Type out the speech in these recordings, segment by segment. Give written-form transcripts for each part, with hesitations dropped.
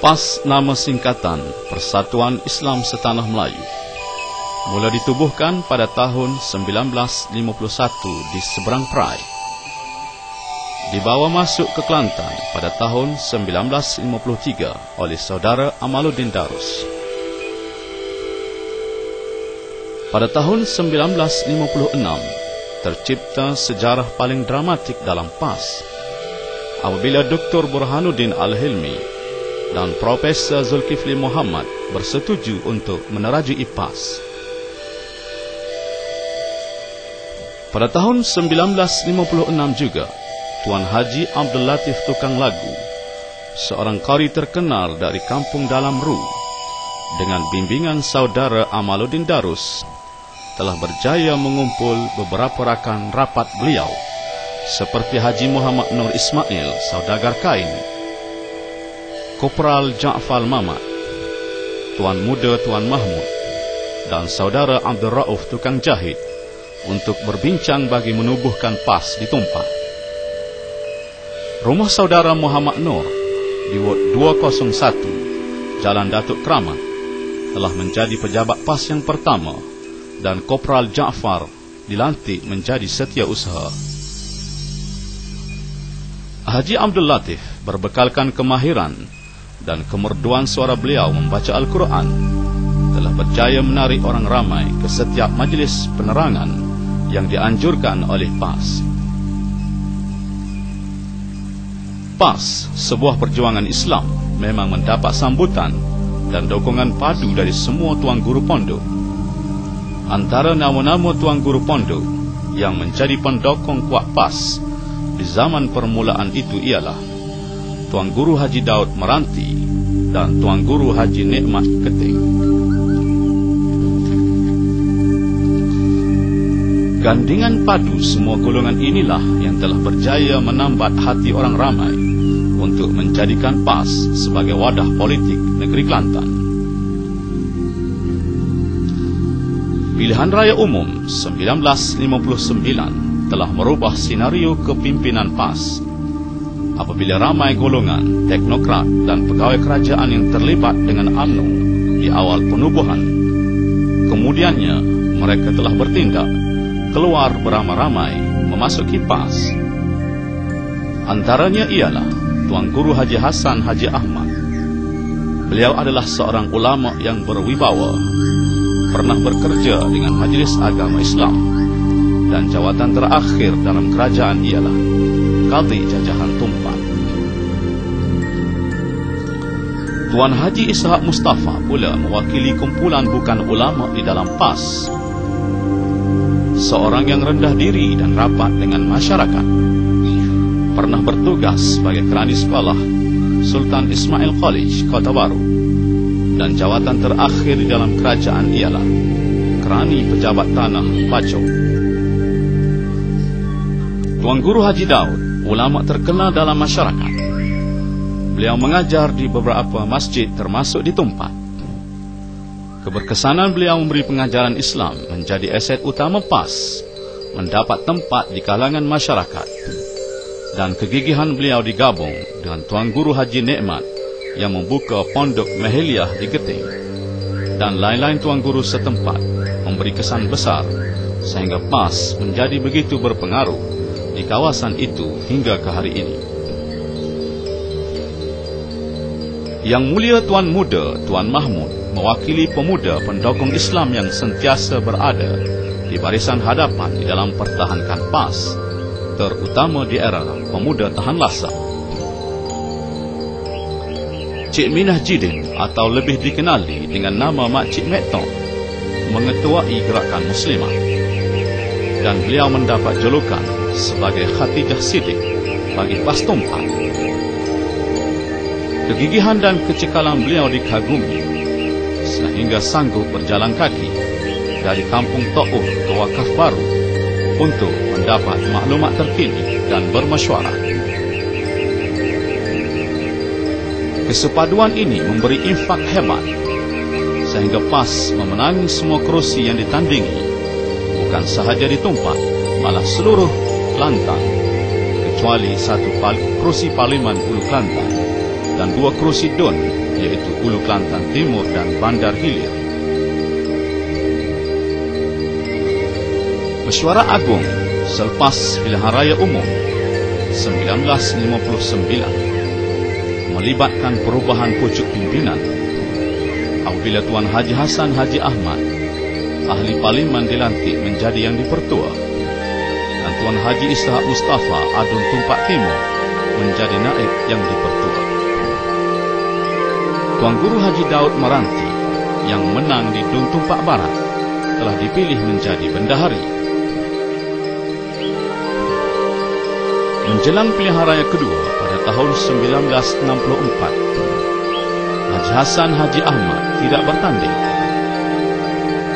PAS nama singkatan Persatuan Islam Setanah Melayu. Mula ditubuhkan pada tahun 1951 di seberang Perai. Dibawa masuk ke Kelantan pada tahun 1953 oleh saudara Amaluddin Darus. Pada tahun 1956 tercipta sejarah paling dramatik dalam PAS apabila Dr. Burhanuddin Al-Hilmi dan Profesor Zulkifli Muhammad bersetuju untuk menerajui PAS. Pada tahun 1956 juga, Tuan Haji Abdul Latif Tukang Lagu, seorang qari terkenal dari kampung Dalam Ru, dengan bimbingan saudara Amaluddin Darus, telah berjaya mengumpul beberapa rakan rapat beliau, seperti Haji Muhammad Nur Ismail, saudagar kain, Kopral Ja'far Mamat, Tuan Muda Tuan Mahmud, dan saudara Abdul Rauf Tukang Jahit untuk berbincang bagi menubuhkan PAS di Tumpak. Rumah saudara Muhammad Nur di Ward 201, Jalan Datuk Kramat, telah menjadi pejabat PAS yang pertama dan Kopral Ja'far dilantik menjadi setiausaha. Haji Abdul Latif berbekalkan kemahiran dan kemerduan suara beliau membaca Al-Quran telah berjaya menarik orang ramai ke setiap majlis penerangan yang dianjurkan oleh PAS. PAS, sebuah perjuangan Islam, memang mendapat sambutan dan dukungan padu dari semua tuan guru pondok. Antara nama-nama tuan guru pondok yang menjadi pendukung kuat PAS di zaman permulaan itu ialah Tuan Guru Haji Daud Meranti dan Tuan Guru Haji Nikmat Keting. Gandingan padu semua golongan inilah yang telah berjaya menambat hati orang ramai untuk menjadikan PAS sebagai wadah politik negeri Kelantan. Pilihan Raya Umum 1959 telah merubah senario kepimpinan PAS apabila ramai golongan, teknokrat dan pegawai kerajaan yang terlibat dengan UMNO di awal penubuhan. Kemudiannya, mereka telah bertindak, keluar beramai-ramai memasuki PAS. Antaranya ialah Tuan Guru Haji Hasan Haji Ahmad. Beliau adalah seorang ulama yang berwibawa, pernah bekerja dengan Majlis Agama Islam, dan jawatan terakhir dalam kerajaan ialah Qadhi Jajahan Tumpak. Tuan Haji Ishaq Mustafa pula mewakili kumpulan bukan ulama di dalam PAS. Seorang yang rendah diri dan rapat dengan masyarakat. Pernah bertugas sebagai kerani sekolah Sultan Ismail College, Kota Baru. Dan jawatan terakhir di dalam kerajaan ialah kerani pejabat tanah Pacok. Tuan Guru Haji Daud, ulama terkenal dalam masyarakat. Beliau mengajar di beberapa masjid termasuk di Tumpak. Keberkesanan beliau memberi pengajaran Islam menjadi aset utama PAS, mendapat tempat di kalangan masyarakat. Dan kegigihan beliau digabung dengan Tuan Guru Haji Nikmat yang membuka pondok Maheliah di Geting, dan lain-lain tuan guru setempat memberi kesan besar sehingga PAS menjadi begitu berpengaruh di kawasan itu hingga ke hari ini. Yang mulia Tuan Muda Tuan Mahmud mewakili pemuda pendukung Islam yang sentiasa berada di barisan hadapan di dalam pertahankan PAS, terutama di era pemuda tahan lasak. Cik Minah Jidin atau lebih dikenali dengan nama Mak Cik Mektong mengetuai gerakan Muslimah, dan beliau mendapat julukan sebagai Khatijah Siddiq bagi PAS Tumpak. Kegigihan dan kecekalan beliau dikagumi sehingga sanggup berjalan kaki dari kampung Ta'uf ke Wakaf Baru untuk mendapat maklumat terkini dan bermesyuarat. Kesepaduan ini memberi infak hebat sehingga PAS memenangi semua kerusi yang ditandingi, bukan sahaja di Tumpak, malah seluruh Kelantan, kecuali satu kerusi Parlimen Ulu Kelantan dan 2 kerusi DUN iaitu Ulu Kelantan Timur dan Bandar Hilir. Mesyuarat Agung selepas Pilihan Raya Umum 1959 melibatkan perubahan pucuk pimpinan apabila Tuan Haji Hassan Haji Ahmad, Ahli Parlimen, dilantik menjadi Yang di-Pertua, dan Tuan Haji Ishak Mustafa Adun Tumpak Timur menjadi Naib Yang di-Pertua. Tuan Guru Haji Daud Meranti yang menang di Dun Tumpak Barat telah dipilih menjadi Bendahari. Menjelang pilihan raya kedua pada tahun 1964, Haji Hassan Haji Ahmad tidak bertanding.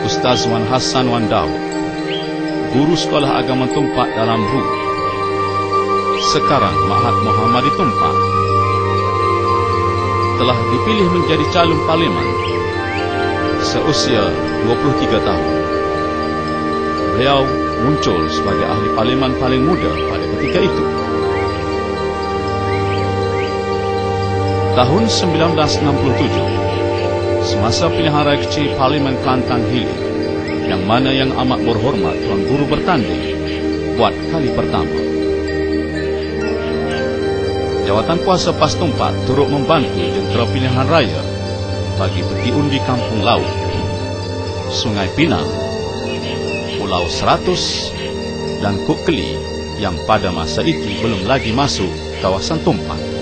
Ustaz Wan Hassan Wan Daud, Guru Sekolah Agama Tumpak dalam RU, sekarang Ma'had Muhammadi Tumpak, telah dipilih menjadi calon parlimen seusia 23 tahun. Beliau muncul sebagai ahli parlimen paling muda pada ketika itu. Tahun 1967, semasa pilihan raya kecil Parlimen Kelantan Hilir, yang mana Yang Amat Berhormat Tuan Guru bertanding buat kali pertama. Jawatan Kuasa PAS Tumpak turut membantu jentera pilihan raya bagi peti undi Kampung Laut, Sungai Pinang, Pulau 100 dan Kuk Keli yang pada masa itu belum lagi masuk kawasan Tumpak.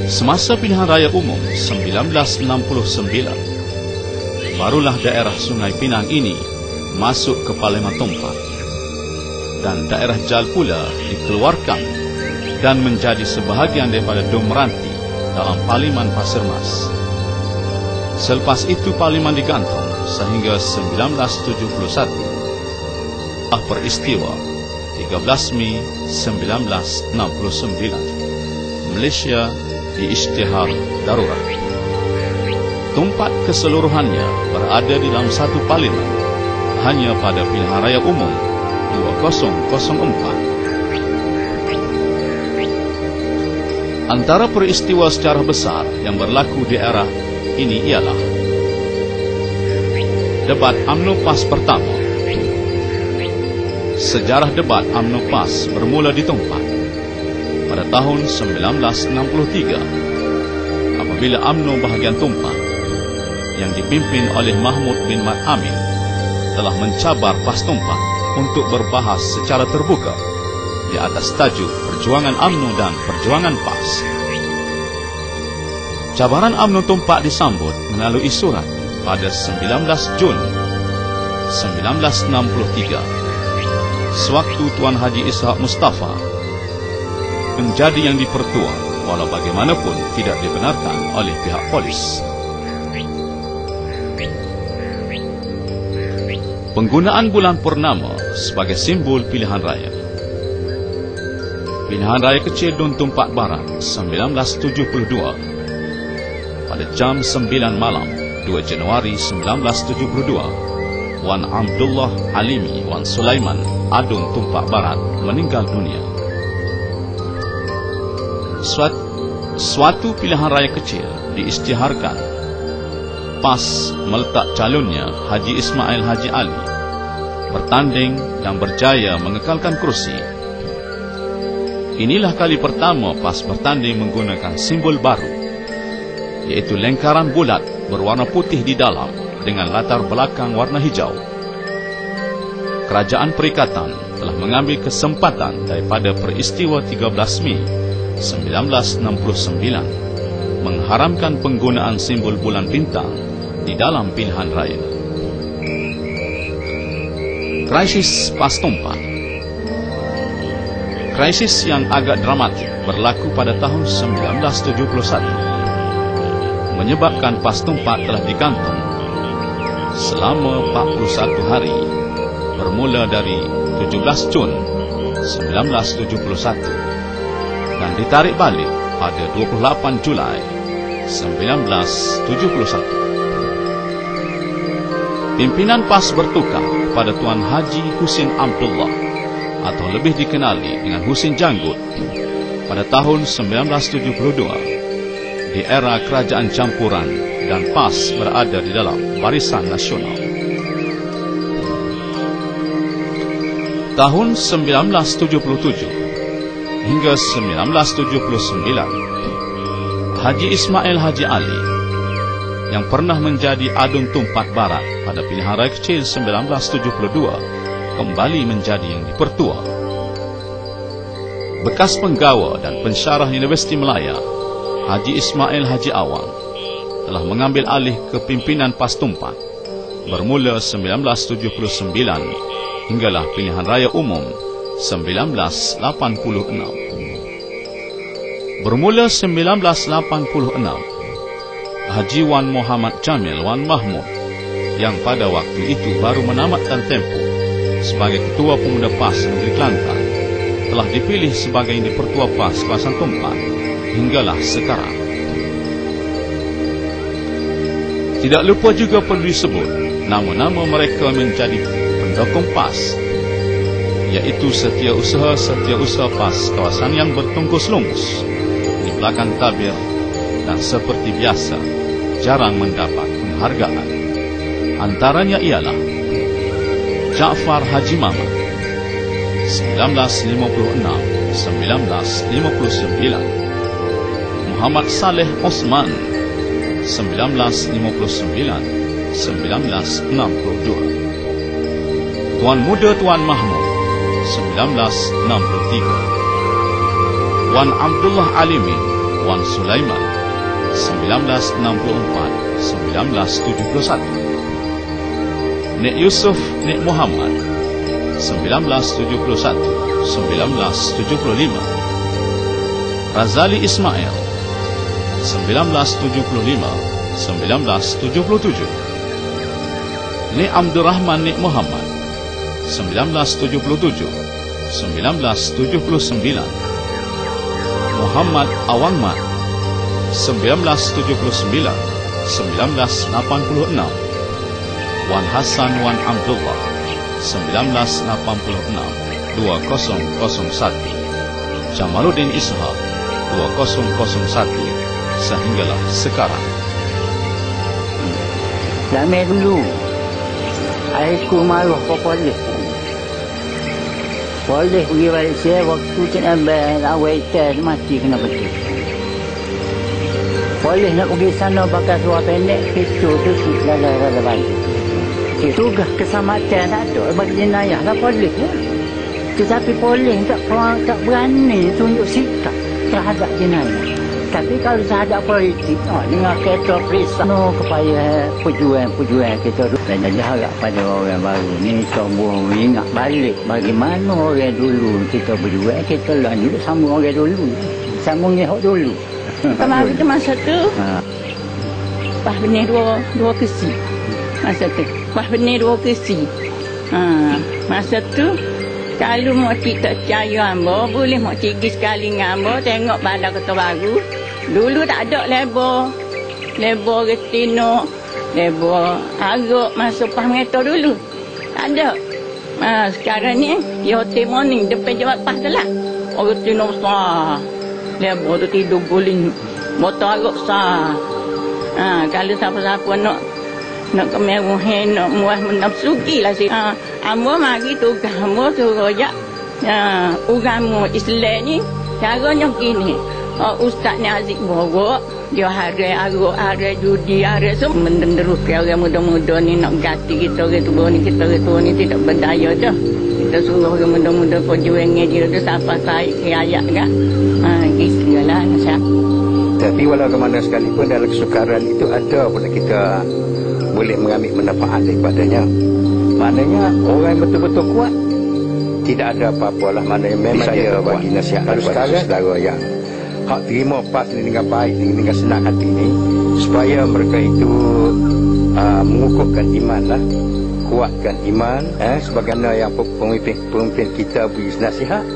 Semasa pilihan raya umum 1969, barulah daerah Sungai Pinang ini masuk ke Parlimen Tumpak, dan daerah Jal pula dikeluarkan dan menjadi sebahagian daripada Dun Meranti dalam Parlimen Pasir Mas. Selepas itu Parlimen digantung sehingga 1971. Peristiwa 13 Mei 1969, Malaysia diisytihar darurat. Tumpak keseluruhannya berada di dalam satu parlimen hanya pada pilihan raya umum 2004. Antara peristiwa sejarah besar yang berlaku di era ini ialah debat UMNO PAS pertama. Sejarah debat UMNO PAS bermula di Tumpak pada tahun 1963 apabila UMNO bahagian Tumpak yang dipimpin oleh Mahmud bin Mat Amin telah mencabar PAS Tumpak untuk berbahas secara terbuka di atas tajuk Perjuangan UMNO dan Perjuangan PAS. Cabaran UMNO Tumpak disambut melalui surat pada 19 Jun 1963 sewaktu Tuan Haji Ishak Mustafa menjadi Yang di-Pertua, walau bagaimanapun tidak dibenarkan oleh pihak polis. Penggunaan bulan purnama sebagai simbol pilihan raya. Pilihan raya kecil Dun Tumpak Barat 1972. Pada jam 9 malam 2 Januari 1972, Wan Abdullah Alimi Wan Sulaiman Adun Tumpak Barat meninggal dunia. Suatu pilihan raya kecil diisytiharkan. PAS meletak calonnya Haji Ismail Haji Ali bertanding dan berjaya mengekalkan kerusi. Inilah kali pertama PAS bertanding menggunakan simbol baru, iaitu lingkaran bulat berwarna putih di dalam dengan latar belakang warna hijau. Kerajaan Perikatan telah mengambil kesempatan daripada peristiwa 13 Mei 1969 mengharamkan penggunaan simbol bulan bintang di dalam pilihan raya. Krisis PAS Tumpak. Krisis yang agak dramatik berlaku pada tahun 1971 menyebabkan PAS Tumpak telah digantung selama 41 hari bermula dari 17 Jun 1971 dan ditarik balik pada 28 Julai 1971. Pimpinan PAS bertukar kepada Tuan Haji Husin Abdullah atau lebih dikenali dengan Husin Janggut pada tahun 1972, di era kerajaan campuran dan PAS berada di dalam Barisan Nasional. Tahun 1977 hingga 1979, Haji Ismail Haji Ali yang pernah menjadi Adun Tumpat Barat pada pilihan raya kecil 1972 kembali menjadi yang dipertua. Bekas penggawa dan pensyarah Universiti Melaya, Haji Ismail Haji Awang, telah mengambil alih kepimpinan PAS Tumpat bermula 1979 hinggalah pilihan raya umum 1986. Bermula 1986, Haji Wan Muhammad Jamil Wan Mahmud yang pada waktu itu baru menamatkan tempoh sebagai Ketua Pemuda PAS Negeri Kelantan telah dipilih sebagai yang dipertua PAS Kawasan Tumpat hinggalah sekarang. Tidak lupa juga perlu disebut nama-nama mereka menjadi pendukung PAS, iaitu setiausaha PAS kawasan yang bertungkus lumus di belakang tabir dan seperti biasa jarang mendapat penghargaan. Antaranya ialah Ja'far Haji Mamat 1956-1959, Muhammad Saleh Osman 1959-1962, Tuan Muda Tuan Mahmud 1963, Wan Abdullah Alimin Wan Sulaiman 1964-1971, Nek Yusuf Nek Muhammad 1971-1975, Razali Ismail 1975-1977, Nek Abdul Rahman Nek Muhammad 1977-1979, Muhammad Awang Mat 1979-1986, Wan Hasan Wan Abdullah 1986-2001, Jamaluddin Ishaq 2001 sehinggalah sekarang. Lama dulu aku malu boleh pergi balik saya waktu kena awal ikan mati kena betul. Boleh nak pergi sana pakai suara pendek, pistol tu sudah baju. Tugas keselamatan tak ada bagi jenayah lah boleh ya. Tetapi boleh tak berani tunjuk sikap terhadap jenayah. Tapi kalau terhadap politik, dengan kereta periksa kepada pejuang kita tu. Dan jadi harap pada orang baru ni semua ingat balik bagaimana orang dulu kita berjuang, kita lanjut sama orang dulu. Sambung nyehok dulu. Kemarin tu masa tu, Pah benih dua kesi. Masa tu, Pah benih dua kesi. Masa tu, kalau makcik tak percaya hamba, boleh makcik pergi sekali dengan hamba, tengok bandar Kota Baru. Dulu tak ada lebor retino, lebor arok masuk Pah Mengetor dulu. Tak ada. Sekarang ni, di Hotel Morning, depan Jawab Pah tu lah. Retino besar. Lebor tu tidur guling, motor arok besar. Kalau siapa-siapa nak kemewahan, nak muah menafsuki lah si. Amba mari tugas amba suruh ajak agama Islam ni caranya gini. Ustaz ni Aziz bawa dia hari arok, hari judi, hari semua menderus ke orang muda-muda ni nak ganti kita orang tua ni, kita orang tua ni tidak berdaya dah. Kita suruh orang muda-muda perjuangan dia tu sampai saya ke ayat kan. Segala nasihat. Tapi walau ke mana sekalipun dalam kesukaran itu ada pun kita boleh mengambil manfaat daripadanya. Maknanya orang yang betul-betul kuat tidak ada apa-apa lah. Maknanya memang saya bagi nasihat kepada saudara yang hak terima PAS ni dengan baik, dengan senang hati ni, supaya mereka itu mengukuhkan iman lah, kuatkan iman, sebagaimana yang pemimpin kita beri nasihat,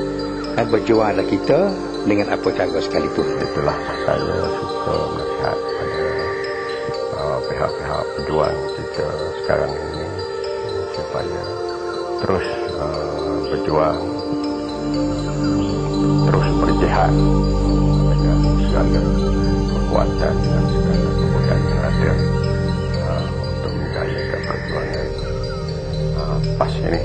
berjuanglah kita dengan apa cara sekalipun. Itulah saya suka melihat pada pihak-pihak pejuang kita sekarang ini supaya terus berjuang terus berjihad dengan segala kekuatan dan segala kebudayaan yang ada untuk menjayakan perjuangan PAS ini.